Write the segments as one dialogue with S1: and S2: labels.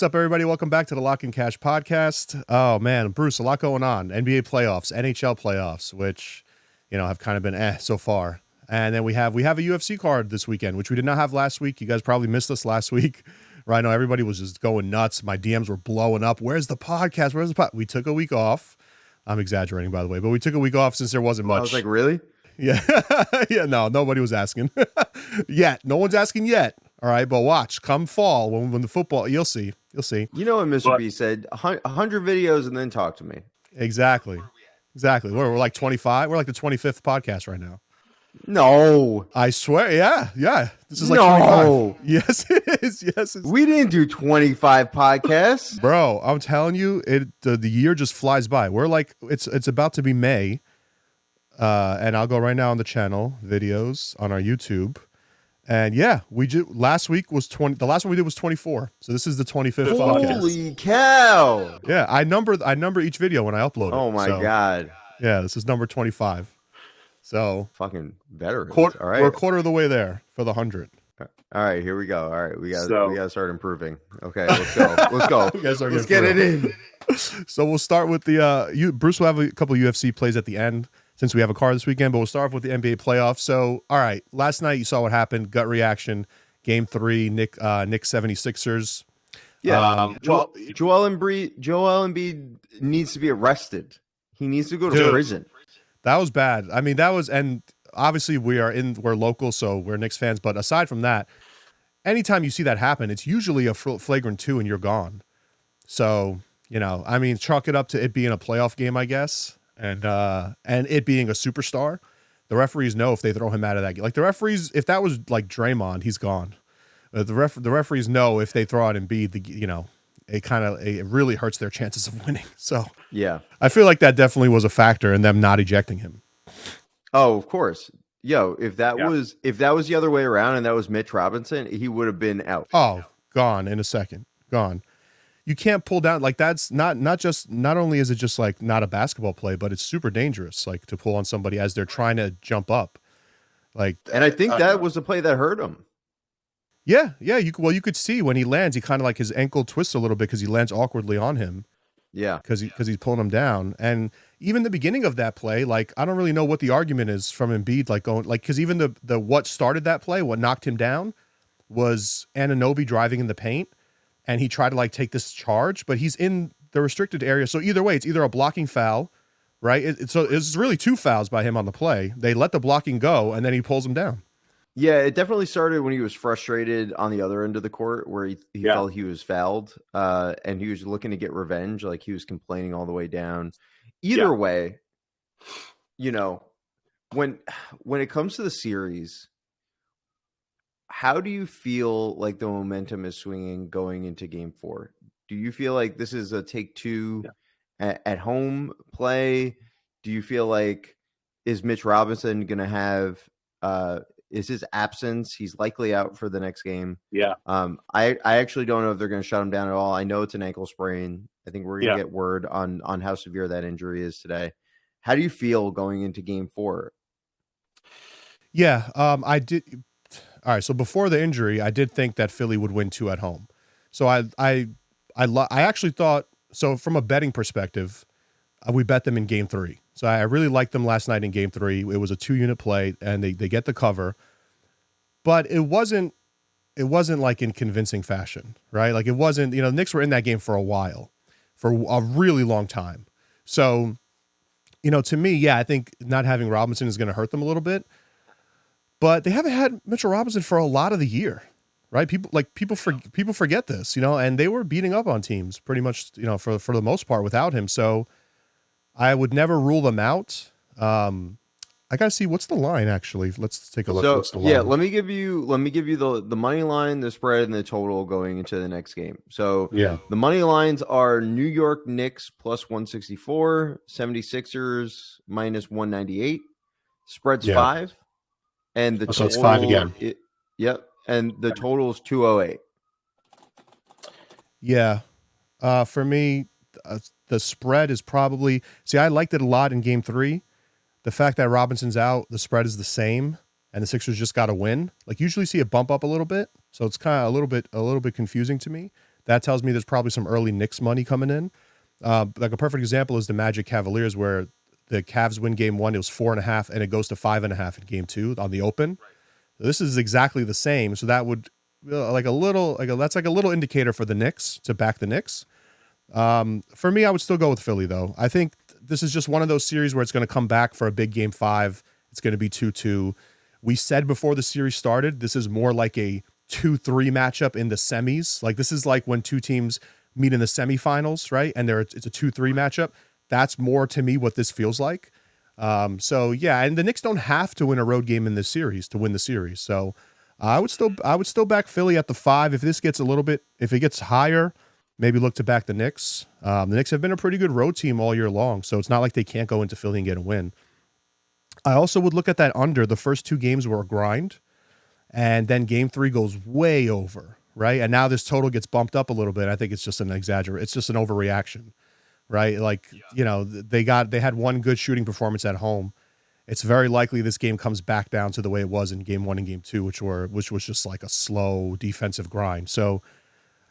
S1: What's up, everybody? Welcome back to the Lock and Cash podcast. Oh man, Bruce, a lot going on. NBA playoffs, NHL playoffs, which have kind of been so far. And then we have a UFC card this weekend, which we did not have last week. You guys probably missed us last week, right? I know everybody was just going nuts. My DMs were blowing up. Where's the podcast? Where's the pod? We took a week off. I'm exaggerating, by the way, but we took a week off since there wasn't much.
S2: I was like, really?
S1: Yeah, yeah. No, nobody was asking yet. No one's asking yet. All right, but watch come fall when the football. You'll see.
S2: You know what Mr. B said? 100 videos and then talk to me.
S1: Exactly. We're like 25. We're like the 25th podcast right now.
S2: No,
S1: I swear. Yeah. This is like
S2: no.
S1: 25. Yes, it is. Yes,
S2: we didn't do 25 podcasts,
S1: bro. I'm telling you, the year just flies by. We're like, it's about to be May, and I'll go right now on the channel videos on our YouTube. And yeah, last week was 20. The last one we did was 24. So this is the 25th podcast.
S2: Holy cow!
S1: Yeah, I number each video when I upload it.
S2: Oh my god!
S1: Yeah, this is number 25. So
S2: fucking veterans.
S1: All
S2: right,
S1: we're a quarter of the way there for the 100.
S2: All right, here we go. All right, we got to start improving. Okay, let's go. Let's get it in.
S1: So we'll start with the Bruce will have a couple of UFC plays at the end, since we have a card this weekend, but we'll start off with the NBA playoffs. So, all right, last night you saw what happened. Gut reaction, Game 3, Knicks 76ers.
S2: Yeah, Joel Embiid needs to be arrested. He needs to go to prison.
S1: That was bad. I mean, and obviously we're local, so we're Knicks fans. But aside from that, anytime you see that happen, it's usually a flagrant 2 and you're gone. So, I mean, chalk it up to it being a playoff game, I guess. And it being a superstar, the referees know if they throw him out of that game. Like the referees, if that was like Draymond, he's gone. The referees know if they throw out Embiid, it really hurts their chances of winning. So
S2: yeah,
S1: I feel like that definitely was a factor in them not ejecting him.
S2: Oh, of course. Yo, if that was the other way around and that was Mitch Robinson, he would have been out.
S1: Oh, gone in a second. Gone. You can't pull down, like that's not only is it just like not a basketball play, but it's super dangerous, like to pull on somebody as they're trying to jump up. Like,
S2: and I think that was the play that hurt him.
S1: Yeah. You could see when he lands, he kind of like his ankle twists a little bit because he lands awkwardly on him.
S2: Yeah,
S1: because he's pulling him down. And even the beginning of that play, like I don't really know what the argument is from Embiid, like going like because even the what started that play, what knocked him down, was Anunoby driving in the paint. And he tried to like take this charge, but he's in the restricted area. So either way, it's either a blocking foul, right? So it's really 2 fouls by him on the play. They let the blocking go, and then he pulls him down.
S2: Yeah, it definitely started when he was frustrated on the other end of the court, where he felt he was fouled, and he was looking to get revenge. Like he was complaining all the way down. Either way, when it comes to the series. How do you feel like the momentum is swinging going into Game 4? Do you feel like this is a take 2 at home play? Do you feel like is Mitch Robinson going to have is his absence? He's likely out for the next game.
S3: Yeah.
S2: I actually don't know if they're going to shut him down at all. I know it's an ankle sprain. I think we're going to get word on how severe that injury is today. How do you feel going into Game 4?
S1: Yeah, I did. All right, so before the injury, I did think that Philly would win 2 at home. So I actually thought, so from a betting perspective, we bet them in Game 3. So I really liked them last night in Game 3. It was a 2-unit play, and they get the cover. But it wasn't like in convincing fashion, right? Like it wasn't, the Knicks were in that game for a while, for a really long time. So, to me, I think not having Robinson is going to hurt them a little bit. But they haven't had Mitchell Robinson for a lot of the year, right? People forget this, and they were beating up on teams pretty much, for the most part without him. So I would never rule them out. I gotta see what's the line actually. Let's take a look. What's the line?
S2: let me give you the money line, the spread, and the total going into the next game. So the money lines are New York Knicks plus 164, 76ers minus 198, spreads 5. And the total,
S1: it's 5 again.
S2: And the total is 208.
S1: Yeah. For me, the spread is probably... See, I liked it a lot in Game 3. The fact that Robinson's out, the spread is the same, and the Sixers just got to win. Like, usually see it bump up a little bit, so it's kind of a little bit confusing to me that tells me there's probably some early Knicks money coming in. Like a perfect example is the Magic Cavaliers, where the Cavs win game 1, it was 4.5, and it goes to 5.5 in game 2 on the open. This is exactly the same. So that would that's like a little indicator for the Knicks to back the Knicks. For me, I would still go with Philly though. I think this is just one of those series where it's going to come back for a big game 5. It's going to be 2-2. We said before the series started, this is more like a 2-3 matchup in the semis. Like this is like when two teams meet in the semifinals, right? And it's a 2-3 matchup. That's more to me what this feels like. So yeah, and the Knicks don't have to win a road game in this series to win the series. So I would still back Philly at the 5. If this gets if it gets higher, maybe look to back the Knicks. The Knicks have been a pretty good road team all year long, so it's not like they can't go into Philly and get a win. I also would look at that under. The first 2 games were a grind, and then game 3 goes way over, right? And now this total gets bumped up a little bit. I think it's just it's just an overreaction, right? Like, they had one good shooting performance at home. It's very likely this game comes back down to the way it was in game 1 and game 2, which was just like a slow defensive grind. So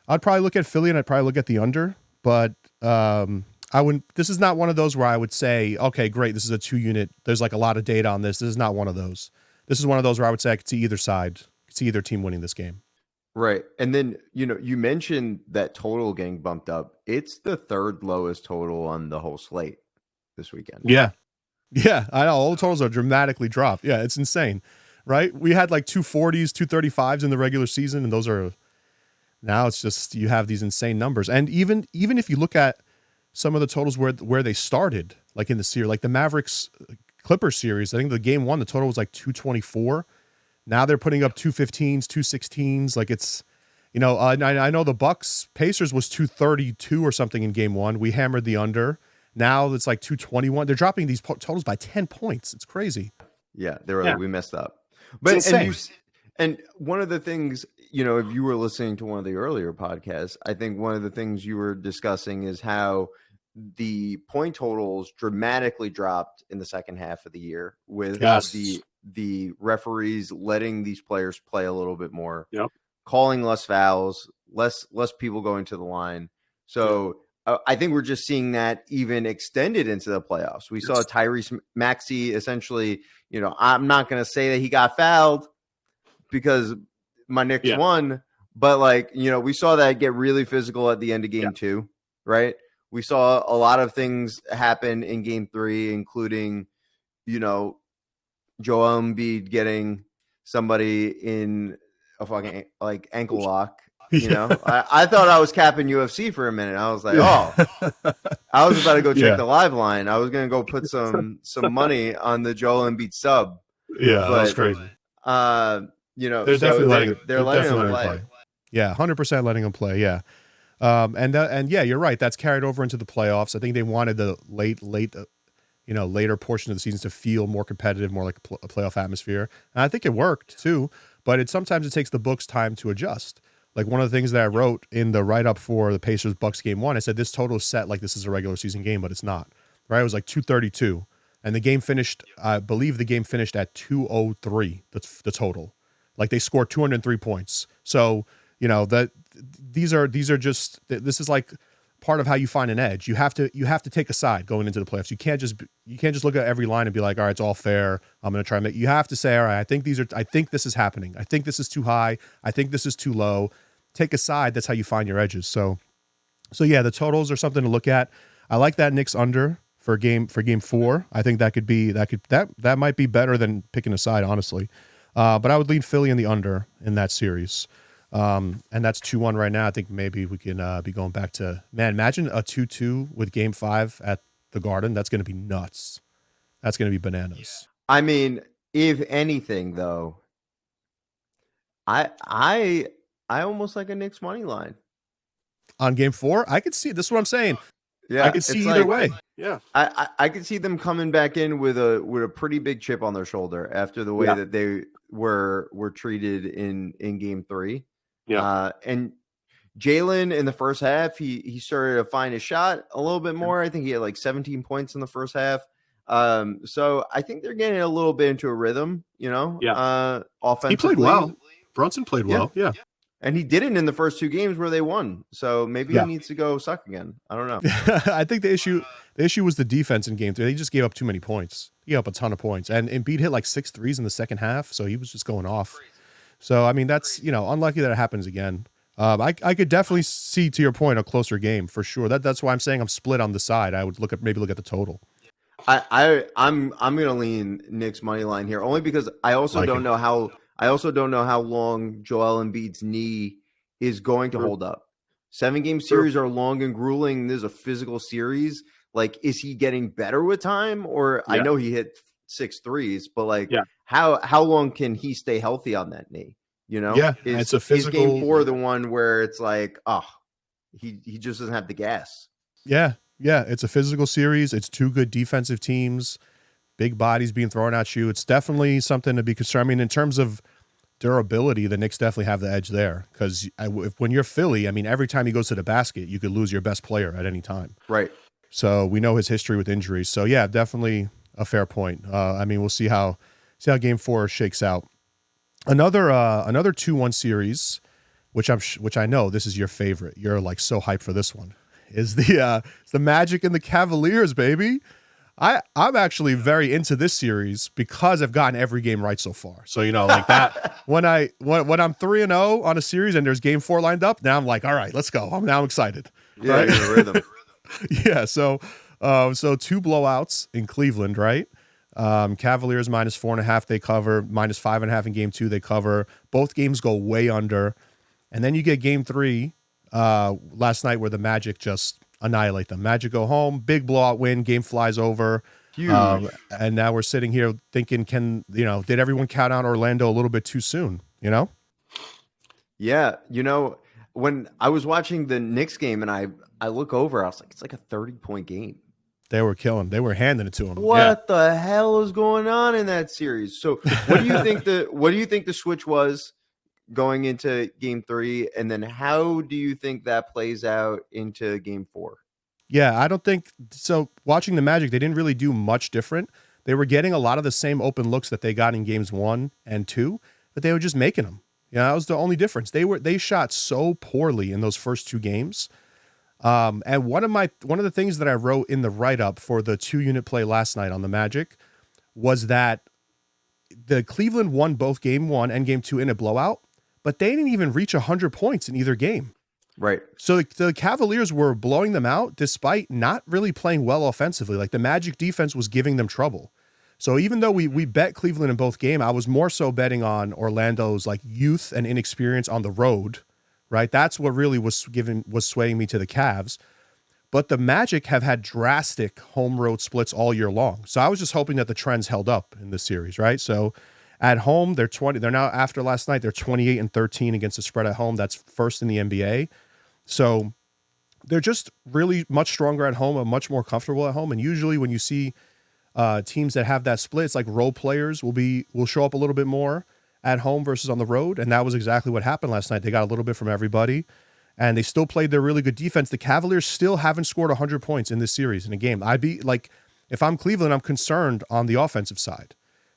S1: I'd probably look at Philly and I'd probably look at the under, but I wouldn't. This is not one of those where I would say, okay, great, this is a 2-unit. There's like a lot of data on this. This is not one of those. This is one of those where I would say I could see either side, could see either team winning this game.
S2: Right. And then, you mentioned that total getting bumped up. It's the 3rd lowest total on the whole slate this weekend.
S1: Yeah. Yeah, I know. All the totals are dramatically dropped. Yeah, it's insane, right? We had like 240s, 235s in the regular season, and those are now it's just you have these insane numbers. And even if you look at some of the totals where they started, like in the series, like the Mavericks Clippers series, I think the game 1, the total was like 224. Now they're putting up 215s, 216s. Like it's, I know the Bucks Pacers was 232 or something in game 1. We hammered the under. Now it's like 221. They're dropping these totals by 10 points. It's crazy.
S2: Yeah, they were like, we messed up. But and one of the things, if you were listening to one of the earlier podcasts, I think one of the things you were discussing is how the point totals dramatically dropped in the second half of the year with the referees letting these players play a little bit more, calling less fouls, less people going to the line. So I think we're just seeing that even extended into the playoffs. We saw Tyrese Maxey essentially, I'm not going to say that he got fouled because my Knicks won, but we saw that get really physical at the end of game 2, right? We saw a lot of things happen in game 3, including, Joel Embiid getting somebody in a fucking ankle lock. I thought I was capping UFC for a minute. I was like, I was about to go check the live line. I was going to go put some money on the Joel Embiid sub.
S1: Yeah, but, that's crazy.
S2: They're definitely letting him play.
S1: Yeah, 100% letting him play. Yeah. And yeah, you're right. That's carried over into the playoffs. I think they wanted the later portion of the season to feel more competitive, more like a playoff atmosphere. And I think it worked too, but sometimes it takes the books time to adjust. Like one of the things that I wrote in the write-up for the Pacers Bucks game 1, I said this total is set like this is a regular season game, but it's not. Right? It was like 232. And the game finished, I believe the game finished at 203, that's the total. Like they scored 203 points. So, these are just, this is like part of how you find an edge. You have to take a side going into the playoffs. You can't just look at every line and be like, all right, it's all fair. I'm going to try and you have to say, all right, I think this is happening. I think this is too high. I think this is too low. Take a side. That's how you find your edges. So yeah, the totals are something to look at. I like that Knicks under for game 4. I think that might be better than picking a side, honestly. But I would lean Philly in the under in that series. And that's 2-1 right now. I think maybe we can be going back to, man, imagine a 2-2 with game 5 at the Garden. That's going to be nuts. That's going to be bananas.
S2: I mean, if anything, though, I almost like a Knicks money line
S1: on game 4. I could see, this is what I'm saying.
S2: Yeah,
S1: I could see either way.
S2: Yeah, I could see them coming back in with a pretty big chip on their shoulder after the way that they were treated in game 3. Yeah, and Jalen in the first half, he started to find his shot a little bit more. I think he had like 17 points in the first half. So I think they're getting a little bit into a rhythm. Offensively.
S1: He played well. Brunson played well. Yeah.
S2: And he didn't in the first 2 games where they won. So maybe he needs to go suck again. I don't know.
S1: I think the issue was the defense in game 3. They just gave up too many points. He gave up a ton of points. And Embiid hit like 6 threes in the second half, so he was just going off. So, I mean, that's, unlucky that it happens again. I could definitely see, to your point, a closer game for sure. That's why I'm saying I'm split on the side. I would look at the total.
S2: I'm gonna lean Knicks money line here only because I also don't know how long Joel Embiid's knee is going to hold up. 7-game series are long and grueling. This is a physical series. Like, is he getting better with time? Or I know he hit 6 threes, but how long can he stay healthy on that knee?
S1: It's a physical.
S2: Is game 4 the one where it's like, he just doesn't have the gas?
S1: Yeah, it's a physical series. It's 2 good defensive teams, big bodies being thrown at you. It's definitely something to be concerned. I mean, in terms of durability, the Knicks definitely have the edge there because when you're Philly, I mean, every time he goes to the basket, you could lose your best player at any time.
S2: Right.
S1: So we know his history with injuries. So yeah, definitely a fair point. I mean, we'll see how game 4 shakes out. Another 2-1 series, which I know this is your favorite. You're like so hyped for this one. Is the Magic and the Cavaliers, baby. I'm actually very into this series because I've gotten every game right so far. So, like that, when I'm 3-0 on a series and there's game 4 lined up, now I'm like, all right, let's go. I'm excited.
S2: Yeah, right? You're in rhythm.
S1: Yeah. So 2 blowouts in Cleveland, right? Cavaliers -4.5, they cover. -5.5 in game 2, they cover. Both games go way under. And then you get game 3 last night where the Magic just annihilate them. Magic go home, big blowout win, game flies over.
S2: Huge.
S1: And now we're sitting here thinking, did everyone count out Orlando a little bit too soon?
S2: Yeah. When I was watching the Knicks game and I look over, I was like, it's like a 30-point game.
S1: They were killing. They were handing it to him.
S2: What the hell is going on in that series? So what do you think the switch was going into game 3? And then how do you think that plays out into game 4?
S1: Yeah, I don't think so. Watching the Magic, they didn't really do much different. They were getting a lot of the same open looks that they got in games 1 and 2, but they were just making them. That was the only difference. They shot so poorly in those first 2 games. And one of the things that I wrote in the write-up for the 2-unit play last night on the Magic was that the Cleveland won both game 1 and game 2 in a blowout, but they didn't even reach 100 points in either game.
S2: Right.
S1: So the Cavaliers were blowing them out despite not really playing well offensively. Like the Magic defense was giving them trouble. So even though we bet Cleveland in both games, I was more so betting on Orlando's like youth and inexperience on the road. Right. That's what really was swaying me to the Cavs. But the Magic have had drastic home road splits all year long. So I was just hoping that the trends held up in this series. Right. So at home, they're now after last night, they're 28-13 against the spread at home. That's first in the NBA. So they're just really much stronger at home and much more comfortable at home. And usually when you see teams that have that split, it's like role players will show up a little bit more at home versus on the road. And that was exactly what happened last night. They got a little bit from everybody and they still played their really good defense. The Cavaliers still haven't scored 100 points in this series in a game. I'd be like, if I'm Cleveland, I'm concerned on the offensive side.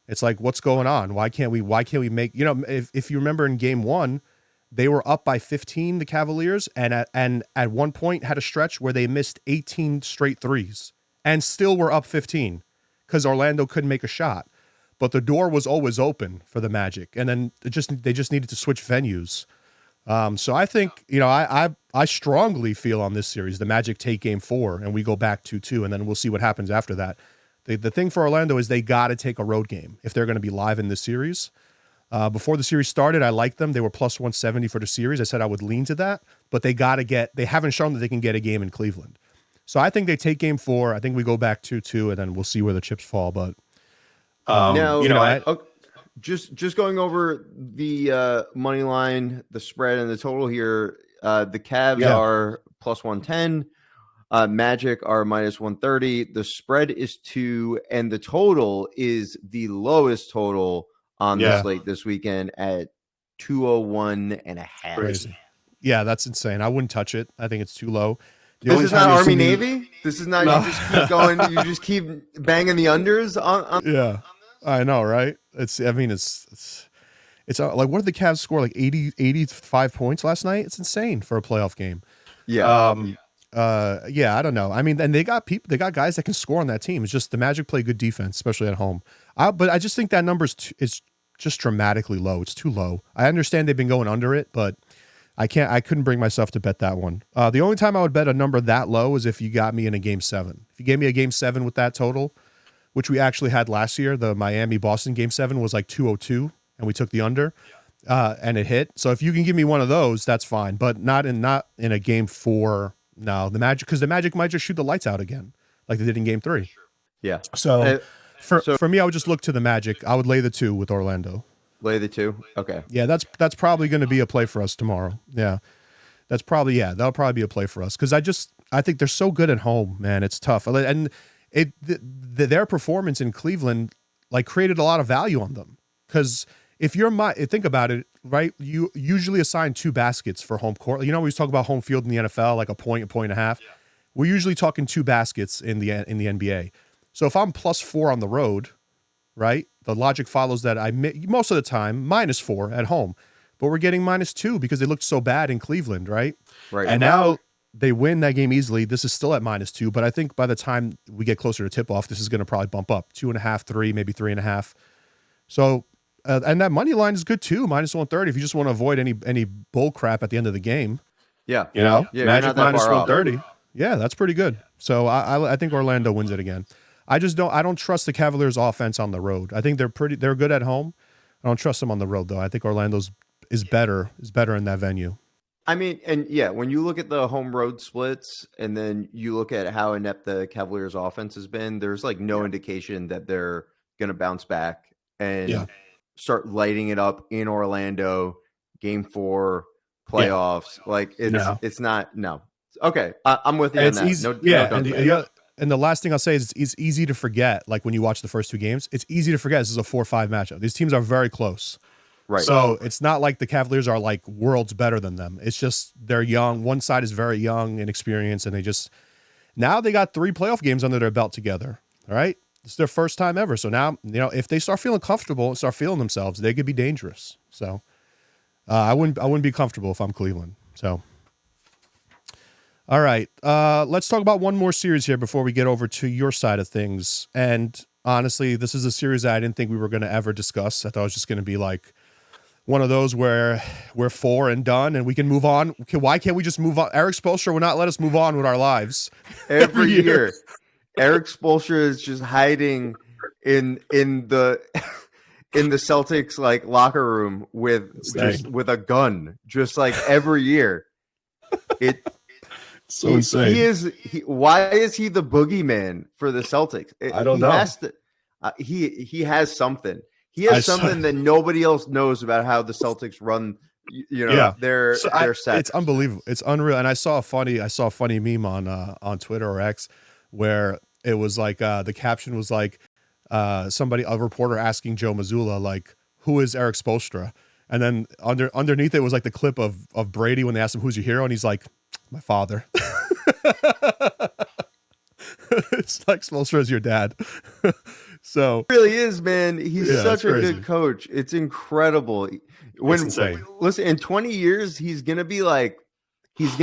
S1: It's like, what's going on? Why can't we make, if you remember in game 1, they were up by 15, the Cavaliers, and at one point had a stretch where they missed 18 straight threes and still were up 15 because Orlando couldn't make a shot. But the door was always open for the Magic, and then they just needed to switch venues. So I think, I strongly feel on this series, the Magic take game 4 and we go back 2-2, and then we'll see what happens after that. The thing for Orlando is they got to take a road game if they're going to be live in this series. Before the series started, I liked them. They were plus 170 for the series. I said I would lean to that, but they haven't shown that they can get a game in Cleveland. So I think they take game 4. I think we go back 2-2, and then we'll see where the chips fall. But
S2: just going over the money line, the spread, and the total here. The Cavs are plus 110. Magic are minus 130. The spread is 2, and the total is the lowest total on the slate this weekend at 201.5.
S1: Crazy. Yeah, that's insane. I wouldn't touch it. I think it's too low.
S2: This is not Army Navy. This is not. No. You just keep going. You just keep banging the unders on.
S1: Yeah, I know, right? It's It's like, what did the Cavs score? Like 85 points last night? It's insane for a playoff game.
S2: Yeah.
S1: Yeah, I don't know. I mean, and they got guys that can score on that team. It's just the Magic play good defense, especially at home. But I just think that number is just dramatically low. It's too low. I understand they've been going under it, but I couldn't bring myself to bet that one. The only time I would bet a number that low is if you got me in a game 7. If you gave me a game 7 with that total, which we actually had last year, the Miami Boston game 7 was like 202, and we took the under. And it hit. So if you can give me one of those, that's fine. But not in a game 4. No, because the Magic might just shoot the lights out again, like they did in game 3.
S2: Yeah.
S1: So for me, I would just look to the Magic. I would lay the 2 with Orlando.
S2: Lay the 2. Okay.
S1: Yeah, that's probably going to be a play for us tomorrow. Yeah, that'll probably be a play for us because I think they're so good at home, man. It's tough, and their performance in Cleveland like created a lot of value on them because. If think about it, right? You usually assign 2 baskets for home court. You know, we talk about home field in the NFL, like a point and a half. Yeah. We're usually talking 2 baskets in the NBA. So if I'm +4 on the road, right? The logic follows that most of the time -4 at home, but we're getting -2 because they looked so bad in Cleveland, right?
S2: Right.
S1: And now they win that game easily. This is still at -2, but I think by the time we get closer to tip off, this is going to probably bump up 2.5, 3, maybe 3.5. So. And that money line is good too, -130. If you just want to avoid any bull crap at the end of the game,
S2: yeah,
S1: you know,
S2: yeah,
S1: Magic -130. Yeah, that's pretty good. So I think Orlando wins it again. I don't trust the Cavaliers' offense on the road. I think they're good at home. I don't trust them on the road though. I think Orlando's is better in that venue.
S2: I mean, and yeah, when you look at the home road splits and then you look at how inept the Cavaliers' offense has been, there's like no indication that they're going to bounce back and start lighting it up in Orlando, game 4 playoffs. Yeah. Like it's not. No. Okay. I'm with you on that.
S1: Easy, and the last thing I'll say is it's easy to forget. Like when you watch the first 2 games, it's easy to forget this is a 4-5 matchup. These teams are very close. Right. So it's not like the Cavaliers are like worlds better than them. It's just they're young. One side is very young and experienced, and now they got 3 playoff games under their belt together. All right. It's their first time ever. So now, if they start feeling comfortable, start feeling themselves, they could be dangerous. So I wouldn't be comfortable if I'm Cleveland. So, all right. Let's talk about one more series here before we get over to your side of things. And honestly, this is a series that I didn't think we were going to ever discuss. I thought it was just going to be like one of those where we're 4 and done and we can move on. Why can't we just move on? Eric Spoelstra will not let us move on with our lives.
S2: Every year. Eric Spoelstra is just hiding in the Celtics like locker room with a gun, just like every year.
S1: Insane.
S2: Why is he the boogeyman for the Celtics?
S1: I don't know.
S2: He has something. He has something that nobody else knows about how the Celtics run. Their set.
S1: It's unbelievable. It's unreal. And I saw a funny meme on Twitter or X where it was like the caption was like a reporter asking Joe Mazzulla like, who is Eric Spoelstra? And then underneath it was like the clip of Brady when they asked him who's your hero, and he's like, my father. It's like Spoelstra is your dad. So
S2: it really is, man. He's such a good coach. It's incredible.
S1: It's insane.
S2: Listen, in 20 years, he's gonna be like he's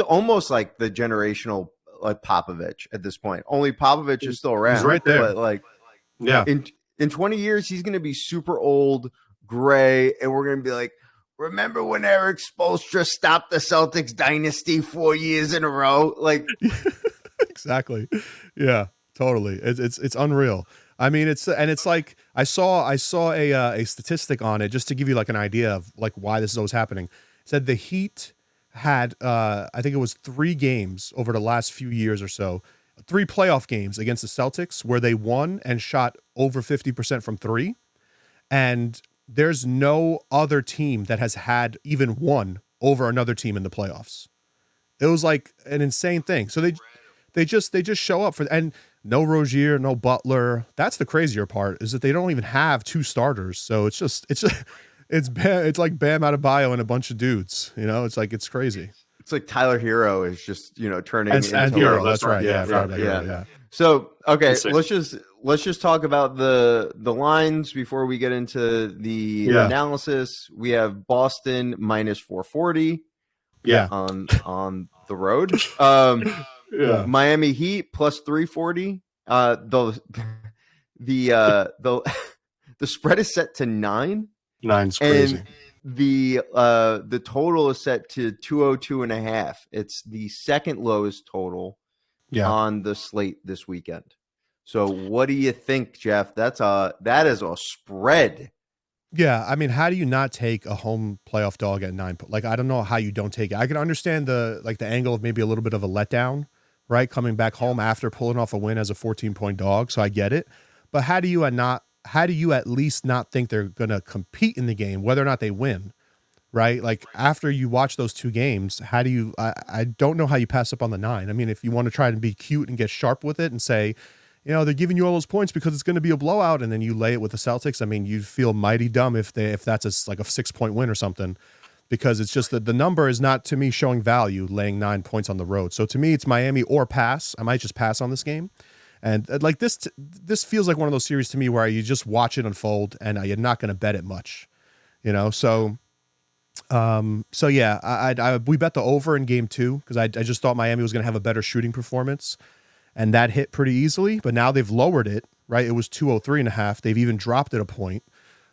S2: almost like the generational like Popovich at this point. Only Popovich is still around.
S1: He's right there.
S2: But like, in 20 years, he's gonna be super old, gray, and we're gonna be like, remember when Eric Spoelstra stopped the Celtics dynasty 4 years in a row? Like,
S1: exactly. Yeah, totally. It's unreal. I mean, it's like I saw a statistic on it just to give you like an idea of like why this is always happening. It said the Heat had I think it was 3 games over the last few years or so, 3 playoff games against the Celtics where they won and shot over 50% from 3, and there's no other team that has had even one over another team in the playoffs. It was like an insane thing. So they just show up for, and no Rozier, no Butler. That's the crazier part, is that they don't even have 2 starters. So it's like Bam Adebayo and a bunch of dudes. It's like, it's crazy.
S2: It's like Tyler Hero is just turning
S1: into
S2: Hero.
S1: That's right. Yeah.
S2: So okay, let's just talk about the lines before we get into the analysis. We have Boston minus 440 on the road. Miami Heat plus 340. The spread is set to 9.
S3: 9's crazy.
S2: And the total is set to 202.5. It's the second lowest total on the slate this weekend. So what do you think, Jeff? That is a spread.
S1: Yeah, I mean, how do you not take a home playoff dog at 9? Like, I don't know how you don't take it. I can understand the angle of maybe a little bit of a letdown, right? Coming back home after pulling off a win as a 14-point dog. So I get it. But how do you at least not think they're going to compete in the game, whether or not they win, right? Like, after you watch those 2 games, how do you, I don't know how you pass up on the 9. I mean, if you want to try to be cute and get sharp with it and say, they're giving you all those points because it's going to be a blowout, and then you lay it with the Celtics. I mean, you'd feel mighty dumb if that's like a 6-point win or something, because it's just that the number is not, to me, showing value laying 9 points on the road. So to me, it's Miami or pass. I might just pass on this game. And like this feels like one of those series to me where you just watch it unfold and you're not going to bet it much, So yeah, we bet the over in game 2 because I just thought Miami was going to have a better shooting performance, and that hit pretty easily. But now they've lowered it, right? It was 203.5. They've even dropped it a point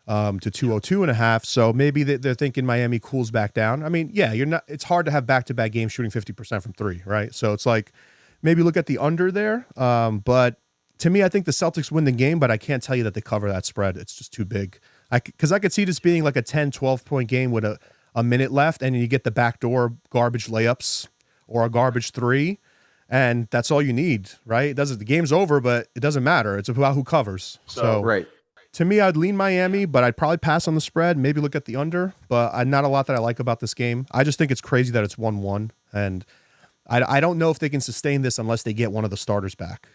S1: to 202.5. So maybe they're thinking Miami cools back down. I mean, yeah, it's hard to have back-to-back games shooting 50% from 3, right? So it's like, maybe look at the under there. But to me, I think the Celtics win the game, but I can't tell you that they cover that spread. It's just too big. Because I could see this being like a 10, 12-point game with a minute left, and you get the backdoor garbage layups or a garbage 3, and that's all you need, right? The game's over, but it doesn't matter. It's about who covers. So
S2: right.
S1: To me, I'd lean Miami, but I'd probably pass on the spread, maybe look at the under, but not a lot that I like about this game. I just think it's crazy that it's 1-1, and I don't know if they can sustain this unless they get one of the starters back,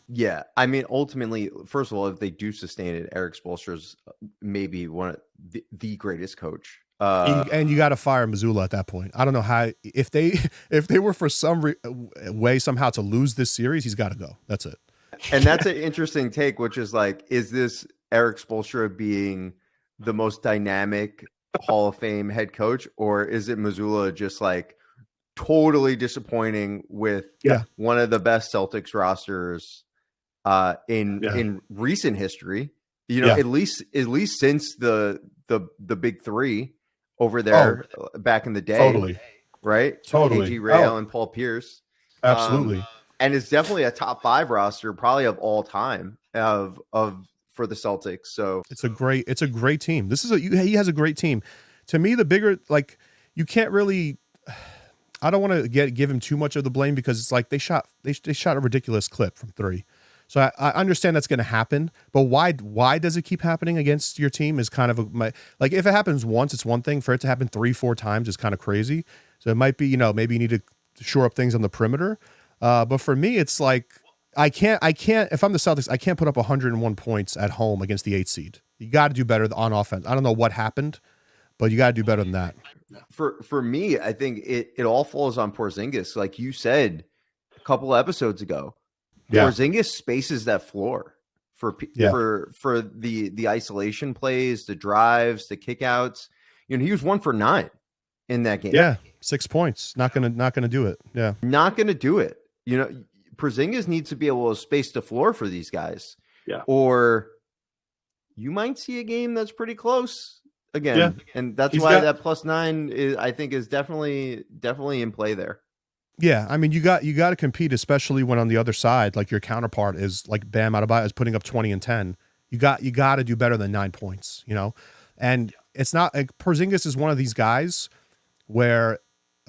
S2: Yeah. I mean, ultimately, first of all, if they do sustain it, Eric Spoelstra's maybe one of the greatest coach.
S1: And you got to fire Missoula at that point. I don't know how, if they were for some way somehow to lose this series, he's got to go. That's it.
S2: And that's an interesting take, which is like, is this Eric Spoelstra being the most dynamic Hall of Fame head coach, or is it Missoula just like totally disappointing with one of the best Celtics rosters in recent history? At least since the big 3 over there back in the day.
S1: Totally.
S2: Right?
S1: Totally.
S2: A.G. Rail and Paul Pierce.
S1: Absolutely.
S2: And it's definitely a top 5 roster, probably of all time for the Celtics. So
S1: it's a great team. He has a great team. To me, the bigger, like, you can't really, I don't want to give him too much of the blame because it's like they shot a ridiculous clip from 3. So I understand that's going to happen, but why does it keep happening against your team is kind of like, if it happens once, it's one thing. For it to happen 3-4 times is kind of crazy. So it might be, maybe you need to shore up things on the perimeter. But for me, it's like, I can't, if I'm the Celtics, I can't put up 101 points at home against the 8 seed. You got to do better on offense. I don't know what happened, but you got to do better than that.
S2: For me, I think it all falls on Porzingis. Like you said a couple episodes ago, Porzingis spaces that floor for the isolation plays, the drives, the kickouts. He was 1 for 9 in that game.
S1: Yeah, 6 points. Not gonna do it. Yeah,
S2: not gonna do it. Porzingis needs to be able to space the floor for these guys.
S3: Yeah,
S2: or you might see a game that's pretty close again, and that's why that +9 is definitely in play there.
S1: Yeah, I mean, you got to compete, especially when on the other side, like your counterpart is like Bam Adebayo is putting up 20 and 10. You got to do better than 9 points, And it's not like Porzingis is one of these guys where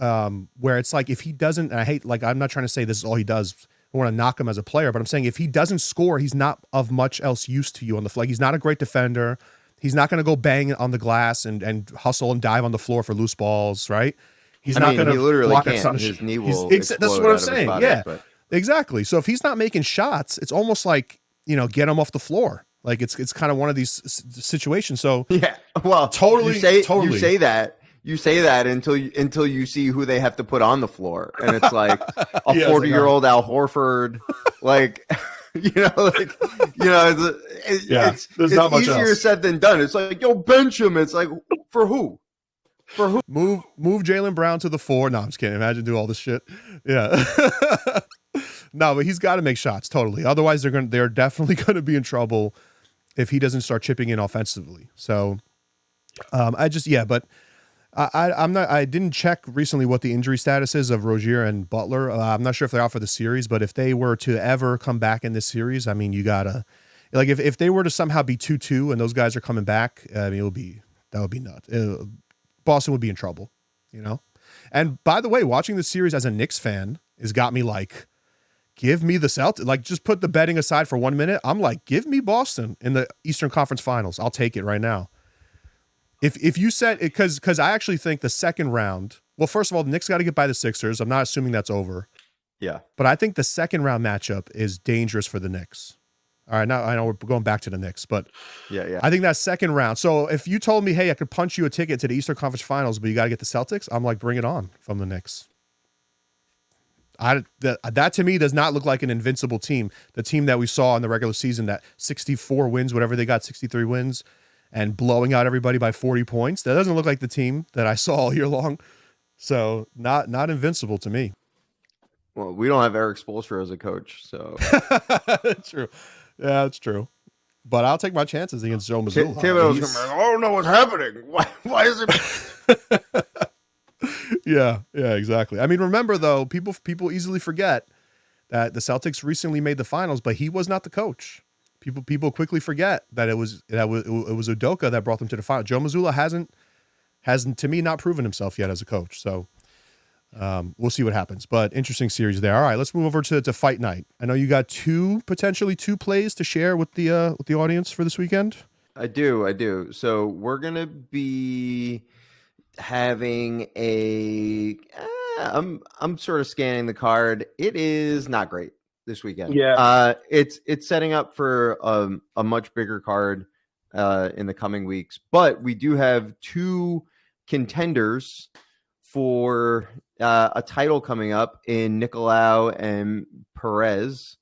S1: it's like if he doesn't, and I hate, like, I'm not trying to say this is all he does. I want to knock him as a player, but I'm saying if he doesn't score, he's not of much else use to you on the floor. Like, he's not a great defender. He's not going to go bang on the glass and hustle and dive on the floor for loose balls, right? He's not going to
S2: literally can't. His knee will explode.
S1: That's what I'm saying.
S2: Body,
S1: yeah,
S2: but.
S1: Exactly. So if he's not making shots, it's almost like, get him off the floor. Like it's kind of one of these situations. So
S2: yeah, well,
S1: totally.
S2: You say that until you see who they have to put on the floor, and it's like a 40-year-old Al Horford, like It's
S1: There's not much
S2: easier
S1: else.
S2: said than done. It's like, yo, bench him. It's like, for who?
S1: Move Jaylen Brown to the 4. No, I'm just kidding. Imagine do all this shit. Yeah. No, but he's got to make shots totally. Otherwise, they're definitely going to be in trouble if he doesn't start chipping in offensively. So, but I didn't check recently what the injury status is of Rozier and Butler. I'm not sure if they're out for the series, but if they were to ever come back in this series, I mean, you gotta like if they were to somehow be 2-2 and those guys are coming back, I mean, that would be nuts. Boston would be in trouble, you know. And by the way, watching this series as a Knicks fan has got me like, give me the Celtics. Like, just put the betting aside for 1 minute. I'm like, give me Boston in the Eastern Conference Finals. I'll take it right now. If you said it, because I actually think the second round. Well, first of all, the Knicks got to get by the Sixers. I'm not assuming that's over.
S2: Yeah,
S1: but I think the second round matchup is dangerous for the Knicks. All right, now I know we're going back to the Knicks, but
S2: yeah.
S1: I think that second round. So if you told me, hey, I could punch you a ticket to the Eastern Conference Finals, but you got to get the Celtics, I'm like, bring it on from the Knicks. That to me does not look like an invincible team. The team that we saw in the regular season, that 64 wins, whatever they got, 63 wins, and blowing out everybody by 40 points. That doesn't look like the team that I saw all year long. So not invincible to me.
S2: Well, we don't have Eric Spoelstra as a coach, so
S1: true. Yeah, it's true. But I'll take my chances against Joe Mazzulla.
S2: Thibodeau's going to be like, I don't know what's happening. Why is it?
S1: Yeah, exactly. I mean, remember though, people easily forget that the Celtics recently made the finals, but he was not the coach. People quickly forget that it was Udoka that brought them to the final. Joe Mazzulla hasn't to me not proven himself yet as a coach. So we'll see what happens. But interesting series there. All right, let's move over to fight night. I know you got potentially two plays to share with the audience for this weekend.
S2: I do. So we're gonna be having I'm sort of scanning the card. It is not great this weekend.
S3: Yeah.
S2: It's setting up for a much bigger card in the coming weeks. But we do have two contenders for a title coming up in Nicolau and Perez.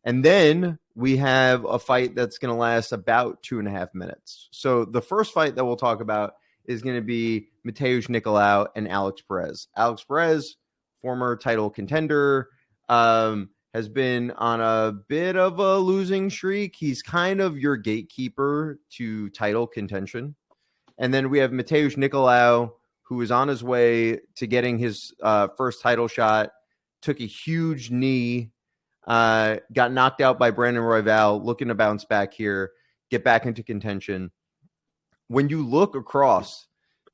S2: And then we have a fight that's going to last about 2.5 minutes. So the first fight that we'll talk about is going to be Mateusz Nicolau and Alex Perez. Alex Perez, former title contender, has been on a bit of a losing streak. He's kind of your gatekeeper to title contention. And then we have Mateusz Nicolau, who is on his way to getting his first title shot, took a huge knee, got knocked out by Brandon Royval, looking to bounce back here, get back into contention. When you look across,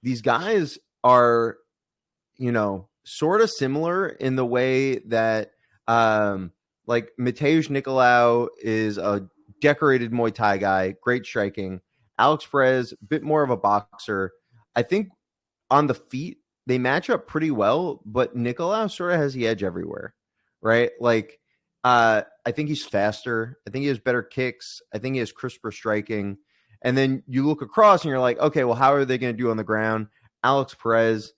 S2: these guys are, sort of similar in the way that, like Mateusz Nicolau is a decorated Muay Thai guy, great striking. Alex Perez, a bit more of a boxer. I think on the feet, they match up pretty well, but Nicolau sort of has the edge everywhere, right? Like, I think he's faster. I think he has better kicks. I think he has crisper striking. And then you look across and you're like, okay, well, how are they going to do on the ground? Alex Perez,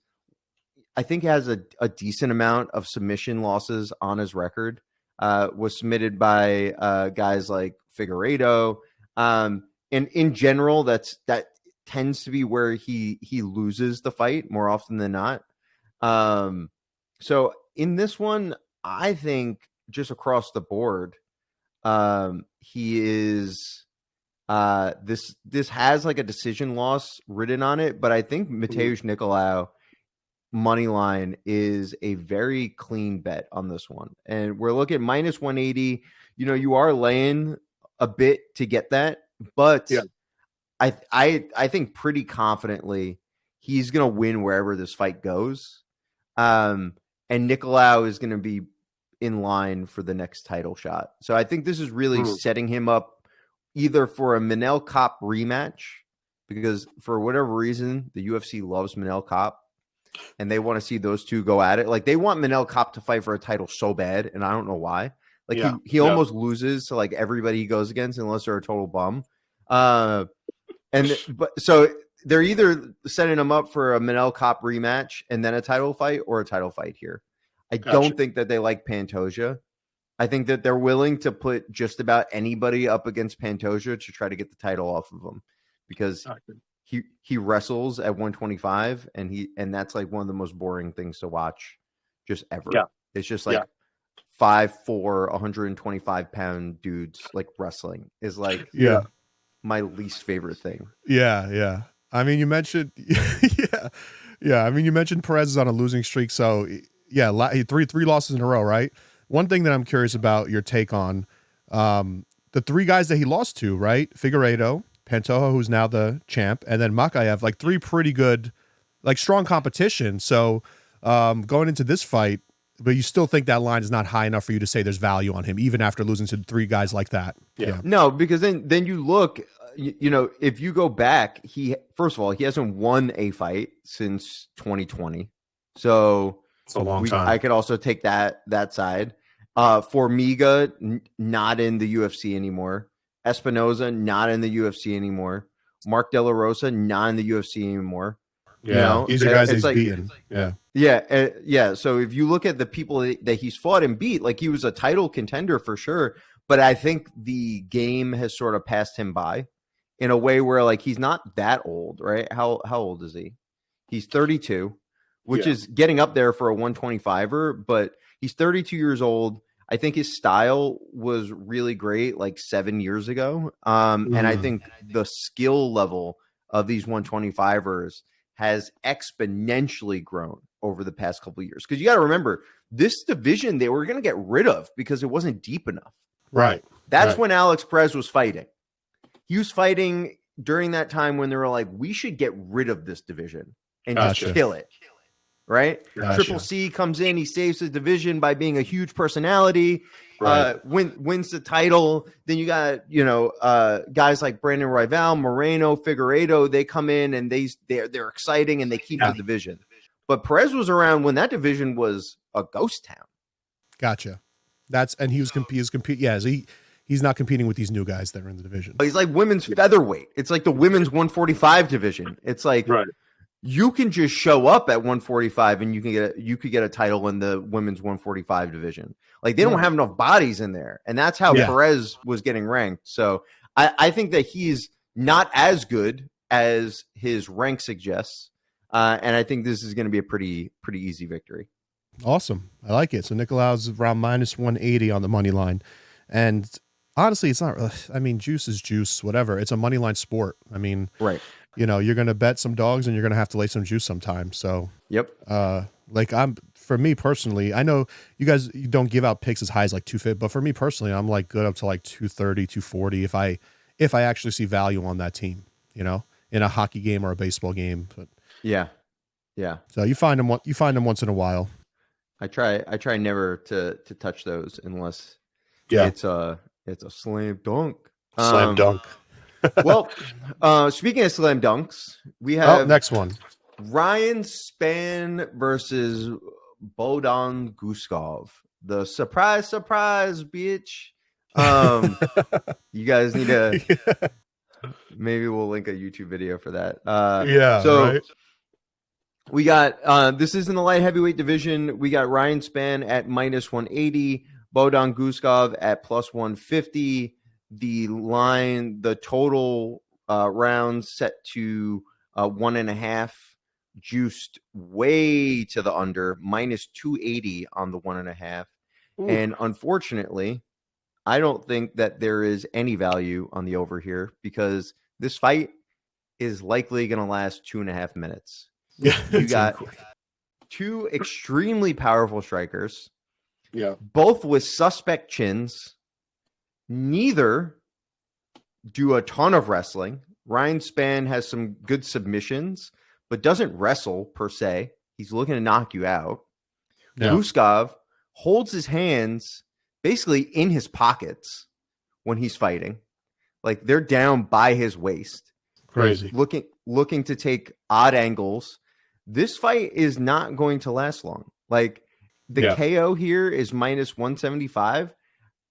S2: I think, has a decent amount of submission losses on his record. Was submitted by guys like Figueiredo. And in general, that tends to be where he loses the fight more often than not. So in this one, I think just across the board, he is this has like a decision loss written on it, but I think Mateusz Nicolau money line is a very clean bet on this one. And we're looking at minus 180. You are laying a bit to get that, but yeah. I think pretty confidently he's going to win wherever this fight goes. And Nicolau is going to be in line for the next title shot. So I think this is really setting him up either for a Manel Kopp rematch, because for whatever reason, the UFC loves Manel Kopp and they want to see those two go at it. Like, they want Manel Kopp to fight for a title so bad, and I don't know why. Like, he almost loses to like everybody he goes against unless they're a total bum. So they're either setting him up for a Manel Kopp rematch and then a title fight, or a title fight here. I don't think that they like Pantoja. I think that they're willing to put just about anybody up against Pantoja to try to get the title off of him, because he wrestles at 125 and that's like one of the most boring things to watch just ever.
S3: Yeah.
S2: It's just like 5'4", 125-pound dudes like wrestling is like my least favorite thing.
S1: Yeah. I mean, you mentioned I mean, you mentioned Perez is on a losing streak, so three losses in a row, right? One thing that I'm curious about your take on the three guys that he lost to, right? Figueiredo, Pantoja, who's now the champ, and then Makayev, like three pretty good, like strong competition. So going into this fight, but you still think that line is not high enough for you to say there's value on him, even after losing to three guys like that.
S3: Yeah.
S2: No, because then you look, you know, if you go back, first of all, he hasn't won a fight since 2020. So
S3: it's a long time.
S2: I could also take that side. Formiga, not in the UFC anymore. Espinoza, not in the UFC anymore. Mark De La Rosa, not in the UFC anymore.
S1: Yeah,
S2: you know?
S1: these are guys he's beaten.
S2: Yeah. So if you look at the people that he's fought and beat, like he was a title contender for sure. But I think the game has sort of passed him by in a way where like he's not that old, right? How old is he? He's 32, which is getting up there for a 125er, but he's 32 years old. I think his style was really great like 7 years ago. And I think the skill level of these 125ers has exponentially grown over the past couple of years. Because you got to remember, this division they were going to get rid of because it wasn't deep enough.
S1: Right.
S2: That's when Alex Perez was fighting. He was fighting during that time when they were like, we should get rid of this division and just kill it. Right? Triple C comes in, he saves his division by being a huge personality, wins the title. Then you got, guys like Brandon Royval, Moreno, Figueiredo, they come in and they're exciting and they keep the division. But Perez was around when that division was a ghost town.
S1: Gotcha. He's not competing with these new guys that are in the division.
S2: He's like women's featherweight. It's like the women's 145 division. It's like you can just show up at 145 and you could get a title in the women's 145 division. Like they don't have enough bodies in there. And that's how Perez was getting ranked. So I think that he's not as good as his rank suggests. And I think this is going to be a pretty easy victory.
S1: Awesome. I like it. So Nicolaus is around minus 180 on the money line. And honestly, it's not, I mean, juice is juice, whatever. It's a money line sport. I mean, you're going to bet some dogs and you're going to have to lay some juice sometime. So, for me personally, I know you guys, you don't give out picks as high as like 250, but for me personally, I'm like good up to like 230, 240 if I actually see value on that team, in a hockey game or a baseball game. But
S2: yeah.
S1: So you find them once in a while.
S2: I try never to touch those unless it's a slam dunk.
S3: Slam dunk.
S2: Well, speaking of slam dunks, we have
S1: next one. Ryan
S2: Spann versus Bodan Guskov. The surprise, bitch. You guys need to maybe we'll link a YouTube video for that. We got this is in the light heavyweight division. We got Ryan Spann at minus 180, Bodan Guskov at plus 150. The total rounds set to 1.5, juiced way to the under, minus 280 on the 1.5. And unfortunately, I don't think that there is any value on the over here because this fight is likely going to last 2.5 minutes. You got two extremely powerful strikers, both with suspect chins. Neither do a ton of wrestling. Ryan Spann has some good submissions, but doesn't wrestle per se. He's looking to knock you out. Guskov holds his hands basically in his pockets when he's fighting. Like they're down by his waist.
S1: Crazy.
S2: Looking to take odd angles. This fight is not going to last long. Like the KO here is minus 175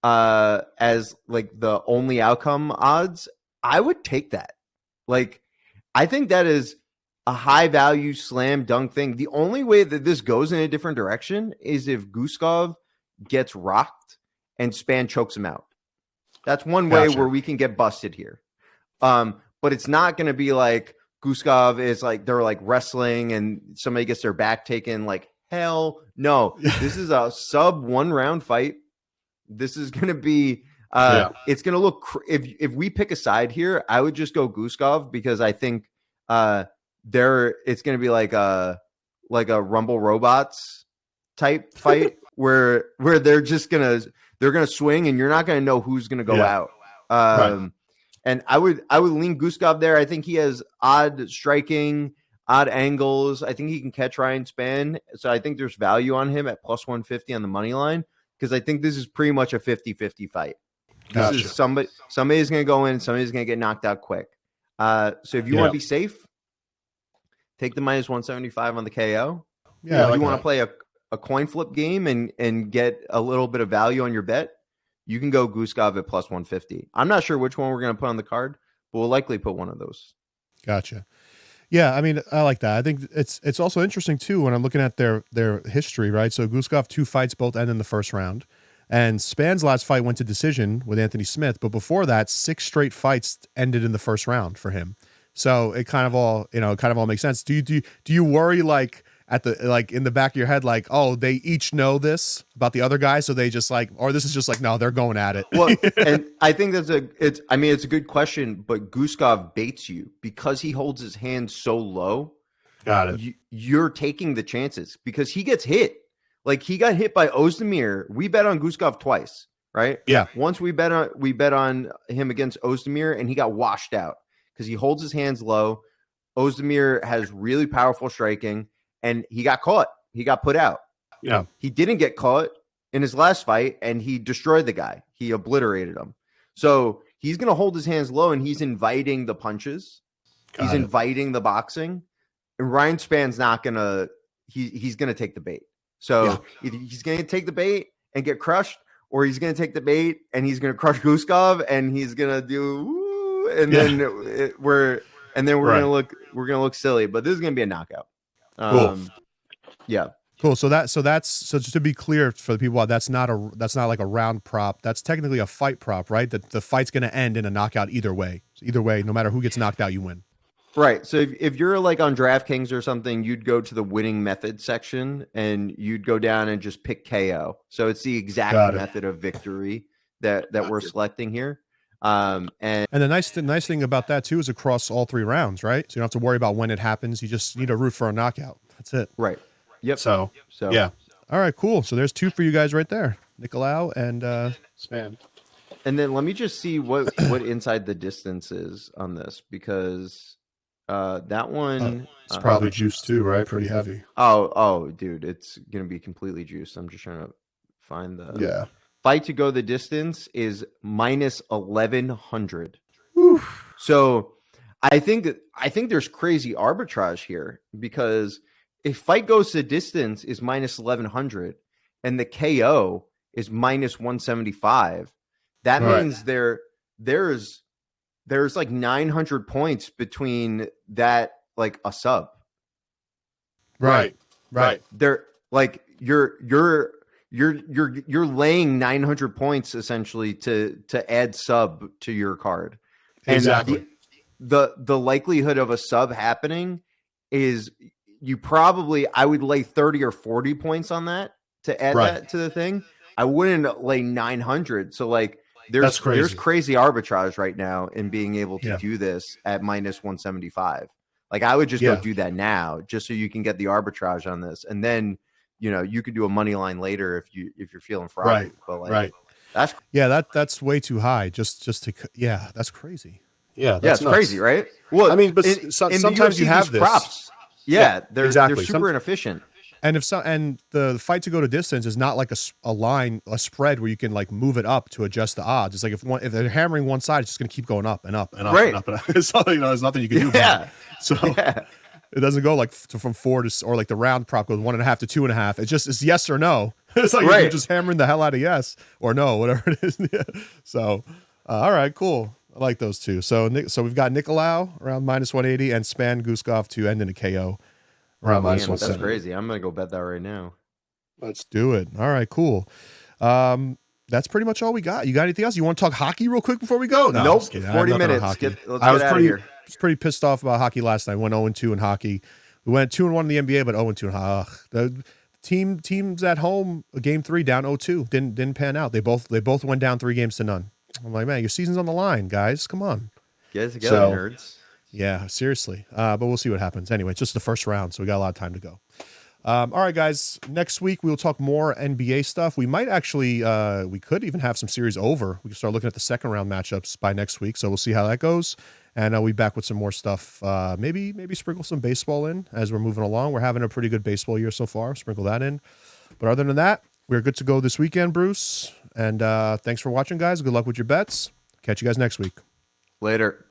S2: as like the only outcome odds. I would take that. Like I think that is a high value slam dunk thing. The only way that this goes in a different direction is if Guskov gets rocked and Span chokes him out. That's one way where we can get busted here. But it's not going to be like Guskov is like they're like wrestling and somebody gets their back taken. Like, hell no. This is a sub 1 round fight. This is going to be it's going to look if we pick a side here, I would just go Guskov because I think it's going to be like a Rumble Robots type fight where they're just going to swing and you're not going to know who's going to go out. And I would lean Guskov there. I think he has odd striking, odd angles. I think he can catch Ryan Spann. So I think there's value on him at plus 150 on the money line because I think this is pretty much a 50-50 fight. This is somebody's going to go in, somebody's going to get knocked out quick. So if you want to be safe, take the minus 175 on the KO. Yeah, if you want to play a coin flip game and get a little bit of value on your bet, you can go Guskov at plus 150. I'm not sure which one we're going to put on the card, but we'll likely put one of those.
S1: Gotcha. Yeah, I mean, I like that. I think it's also interesting too when I'm looking at their history, right? So Guskov 2 fights both end in the first round, and Spann's last fight went to decision with Anthony Smith, but before that, 6 straight fights ended in the first round for him. So it kind of all makes sense. Do you worry like at the in the back of your head like, oh, they each know this about the other guy, so they just like, or this is just like, no, they're going at it.
S2: Well, and I think it's a good question, but Guskov baits you because he holds his hand so low.
S3: Got it.
S2: You're taking the chances because he gets hit. Like he got hit by Ozdemir. We bet on Guskov twice, right?
S1: Yeah.
S2: Once we bet on him against Ozdemir, and he got washed out because he holds his hands low. Ozdemir has really powerful striking. And he got caught. He got put out.
S3: Yeah.
S2: He didn't get caught in his last fight, and he destroyed the guy. He obliterated him. So he's going to hold his hands low, and he's inviting the punches. He's inviting the boxing. And Ryan Spann's not going to – he's going to take the bait. So either he's going to take the bait and get crushed, or he's going to take the bait and he's going to crush Guskov, and he's going to do – and then we're going to look silly. But this is going to be a knockout.
S1: Cool.
S2: Yeah.
S1: Cool. So just to be clear for the people, that's not like a round prop. That's technically a fight prop, right? That the fight's going to end in a knockout either way. So either way, no matter who gets knocked out, you win.
S2: Right. So if you're like on DraftKings or something, you'd go to the winning method section and you'd go down and just pick KO. So it's the exact method of victory that we're selecting here. And
S1: the nice thing about that too is across all 3 rounds, right? So you don't have to worry about when it happens. You just need to root for a knockout. That's it.
S2: Right. Yep.
S3: So
S1: yeah. All right, cool. So there's 2 for you guys right there, Nicolau and
S3: Spann.
S2: And then let me just see what inside the distance is on this because that one
S3: it's probably juiced too, right? Pretty heavy.
S2: Oh, dude, it's gonna be completely juiced. I'm just trying to find the fight to go the distance is minus 1100. So I think there's crazy arbitrage here because if fight goes the distance is minus 1100 and the KO is minus 175, that means there's like 900 points between that like a sub.
S3: Right.
S2: They're like you're laying 900 points essentially to add sub to your card. And
S3: exactly.
S2: The likelihood of a sub happening is I would lay 30 or 40 points on that to add that to the thing. I wouldn't lay 900. So like there's crazy arbitrage right now in being able to do this at minus 175. Like I would just go do that now just so you can get the arbitrage on this. And then you could do a money line later if you're feeling froggy. But like,
S1: that's way too high. Just to that's crazy.
S2: Yeah, it's crazy, right? Well,
S3: I mean, but sometimes you have this
S2: props. Yeah, they're super inefficient.
S1: And the fight to go to distance is not like a spread where you can like move it up to adjust the odds. It's like if they're hammering one side, it's just going to keep going up and up and up and up. And up. So, there's nothing you can do about it. So it doesn't go like from 4 to, or like the round prop goes 1.5 to 2.5. It's yes or no. It's like you're just hammering the hell out of yes or no, whatever it is. So, all right, cool. I like those two. So we've got Nicolau around minus 180 and Spann Guskov to end in a KO around minus 170. That's
S2: crazy. I'm going to go bet that right now.
S1: Let's do it. All right, cool. That's pretty much all we got. You got anything else? You want to talk hockey real quick before we go?
S2: No, nope. 40 minutes. Let's get out of here.
S1: I was pretty pissed off about hockey last night. Went 0-2 in hockey. We went 2-1 in the NBA, but 0-2 in hockey. The teams at home, game 3 down 0-2. Didn't pan out. They both went down 3-0. I'm like, man, your season's on the line, guys. Come on.
S2: Get it together, nerds.
S1: Yeah, seriously. But we'll see what happens. Anyway, it's just the first round, so we got a lot of time to go. All right, guys. Next week we'll talk more NBA stuff. We might actually, we could even have some series over. We can start looking at the second round matchups by next week. So we'll see how that goes, and we'll be back with some more stuff. Maybe sprinkle some baseball in as we're moving along. We're having a pretty good baseball year so far. Sprinkle that in. But other than that, we're good to go this weekend, Bruce. And thanks for watching, guys. Good luck with your bets. Catch you guys next week.
S2: Later.